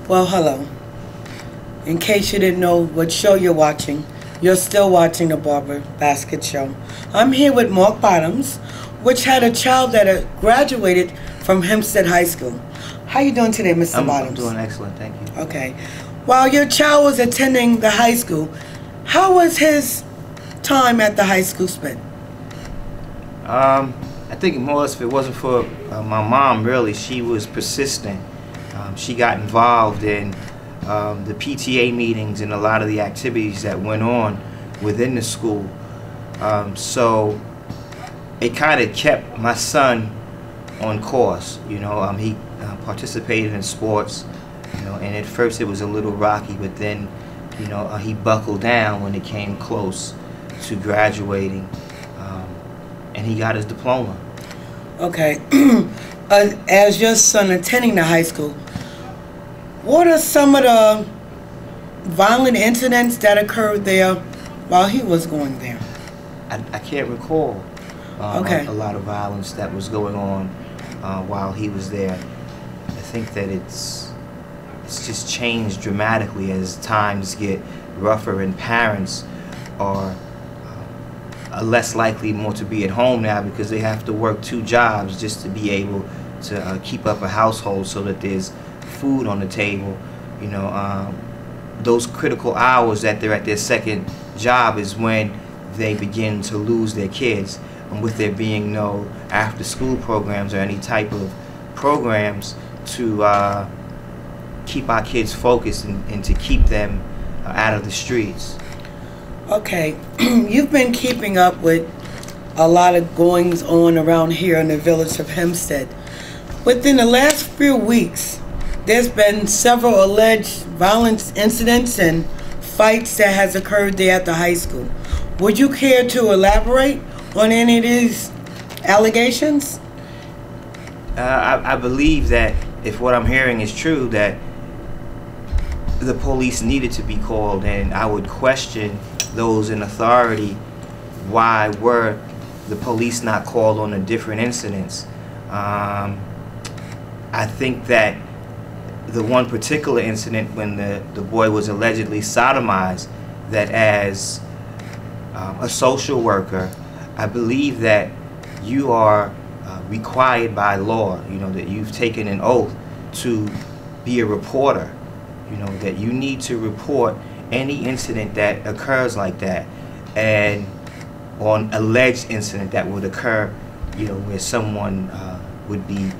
Well, hello. In case you didn't know what show you're watching, you're still watching the Barbara Basket Show. I'm here with Mark Bottoms, which had a child that graduated from Hempstead High School. How you doing today, Mr. Bottoms? I'm doing excellent, thank you. Okay. While your child was attending the high school, how was his time at the high school spent? I think more or less if it wasn't for my mom, really, she was persistent. She got involved in the PTA meetings and a lot of the activities that went on within the school. So it kind of kept my son on course. You know, he participated in sports, you know, and at first it was a little rocky, but then, you know, he buckled down when it came close to graduating, and he got his diploma. Okay. As your son attending the high school, what are some of the violent incidents that occurred there while he was going there? I can't recall a lot of violence that was going on while he was there. I think that it's just changed dramatically as times get rougher, and parents are less likely more to be at home now because they have to work 2 jobs just to be able to keep up a household so that there's food on the table. You know, those critical hours that they're at their second job is when they begin to lose their kids. And with there being no after school programs or any type of programs to keep our kids focused and to keep them out of the streets. Okay, you've been keeping up with a lot of goings on around here in the village of Hempstead. Within the last few weeks, there's been several alleged violence incidents and fights that has occurred there at the high school. Would you care to elaborate on any of these allegations? I believe that if what I'm hearing is true, that the police needed to be called, and I would question those in authority. Why were the police not called on the different incidents? I think that the one particular incident when the boy was allegedly sodomized, that as a social worker, I believe that you are required by law, you know, that you've taken an oath to be a reporter, you know, that you need to report any incident that occurs like that, and on alleged incident that would occur, you know, where someone would be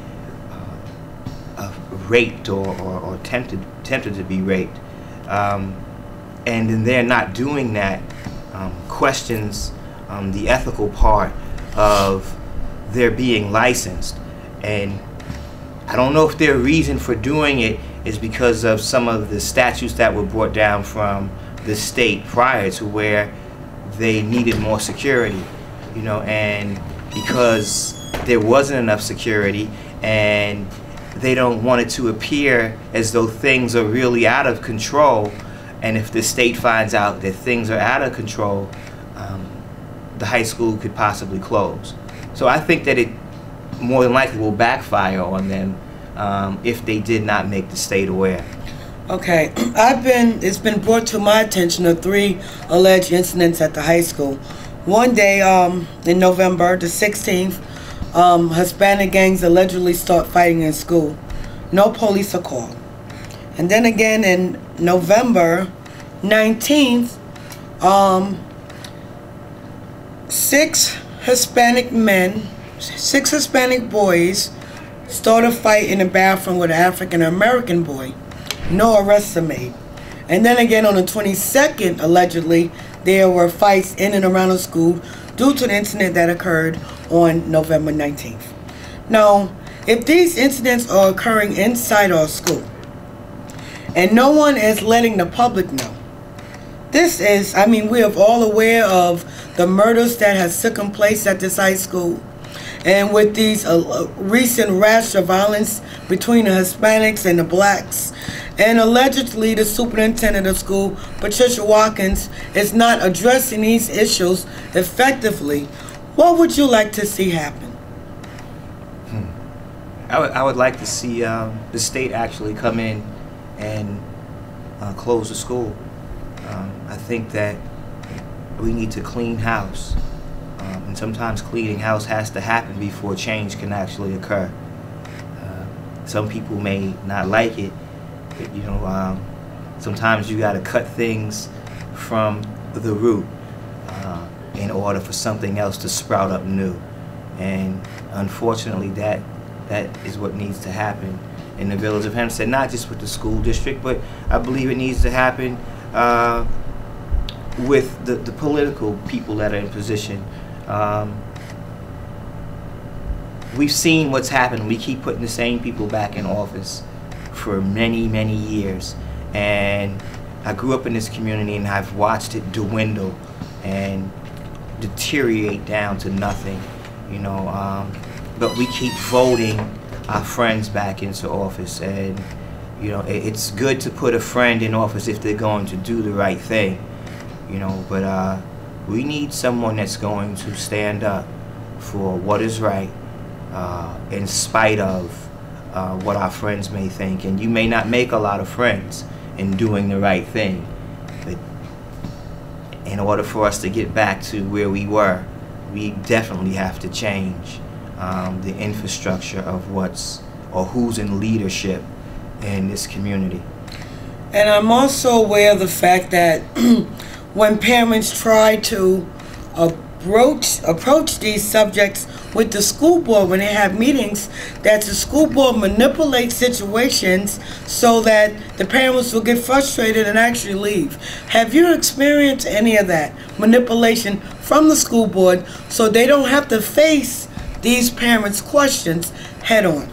raped or tempted to be raped, and then they're not doing that, questions the ethical part of their being licensed. And I don't know if their reason for doing it is because of some of the statutes that were brought down from the state prior to, where they needed more security, you know, and because there wasn't enough security and they don't want it to appear as though things are really out of control, and if the state finds out that things are out of control, the high school could possibly close. So I think that it more than likely will backfire on them if they did not make the state aware. Okay, it's been brought to my attention of 3 alleged incidents at the high school. One day in November the 16th, Hispanic gangs allegedly start fighting in school. No police are called. And then again in November 19th, 6 Hispanic boys start a fight in the bathroom with an African American boy. No arrests are made. And then again on the 22nd, allegedly, there were fights in and around the school due to the incident that occurred on November 19th. Now, if these incidents are occurring inside our school and no one is letting the public know, this is, I mean, we are all aware of the murders that has taken place at this high school, and with these recent rash of violence between the Hispanics and the blacks, and allegedly the superintendent of school, Patricia Watkins, is not addressing these issues effectively, what would you like to see happen? I would like to see the state actually come in and close the school. I think that we need to clean house, and sometimes cleaning house has to happen before change can actually occur. Some people may not like it, but sometimes you got to cut things from the root in order for something else to sprout up new. And unfortunately, that is what needs to happen in the village of Hempstead, not just with the school district, but I believe it needs to happen with the political people that are in position. We've seen what's happened. We keep putting the same people back in office for many, many years. And I grew up in this community, and I've watched it dwindle and deteriorate down to nothing, but we keep voting our friends back into office. And it's good to put a friend in office if they're going to do the right thing, but we need someone that's going to stand up for what is right, in spite of what our friends may think. And you may not make a lot of friends in doing the right thing, but in order for us to get back to where we were, we definitely have to change the infrastructure of who's in leadership in this community. And I'm also aware of the fact that when parents try to approach these subjects with the school board when they have meetings, that the school board manipulates situations so that the parents will get frustrated and actually leave. Have you experienced any of that manipulation from the school board so they don't have to face these parents' questions head on?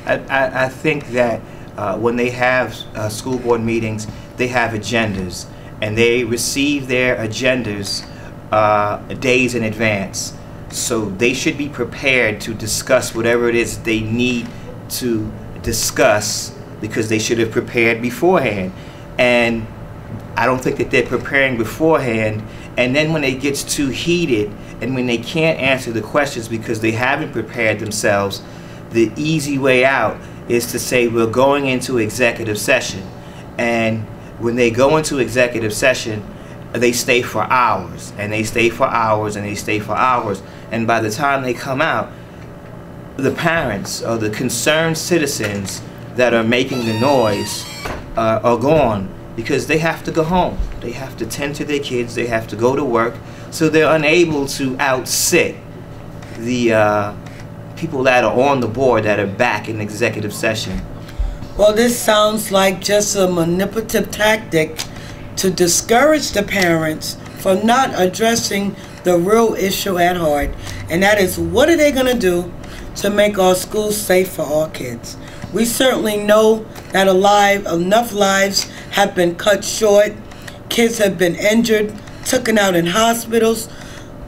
I think that when they have school board meetings, they have agendas, and they receive their agendas days in advance. So they should be prepared to discuss whatever it is they need to discuss, because they should have prepared beforehand. And I don't think that they're preparing beforehand, and then when it gets too heated and when they can't answer the questions because they haven't prepared themselves, the easy way out is to say we're going into executive session. And when they go into executive session, they stay for hours, and they stay for hours, and they stay for hours. And by the time they come out, the parents or the concerned citizens that are making the noise are gone, because they have to go home. They have to tend to their kids. They have to go to work. So they're unable to outsit the people that are on the board that are back in executive session. Well, this sounds like just a manipulative tactic to discourage the parents from not addressing the real issue at heart, and that is, what are they going to do to make our schools safe for our kids? We certainly know that enough lives have been cut short, kids have been injured, taken out in hospitals.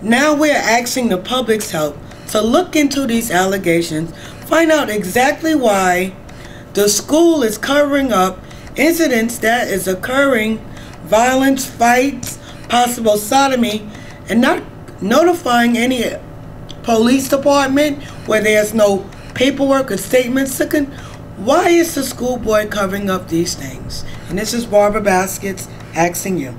Now we're asking the public's help to look into these allegations, find out exactly why the school is covering up incidents that is occurring, violence, fights, possible sodomy, and not notifying any police department where there's no paperwork or statements taken. Why is the school board covering up these things? And this is Barbara Baskets asking you.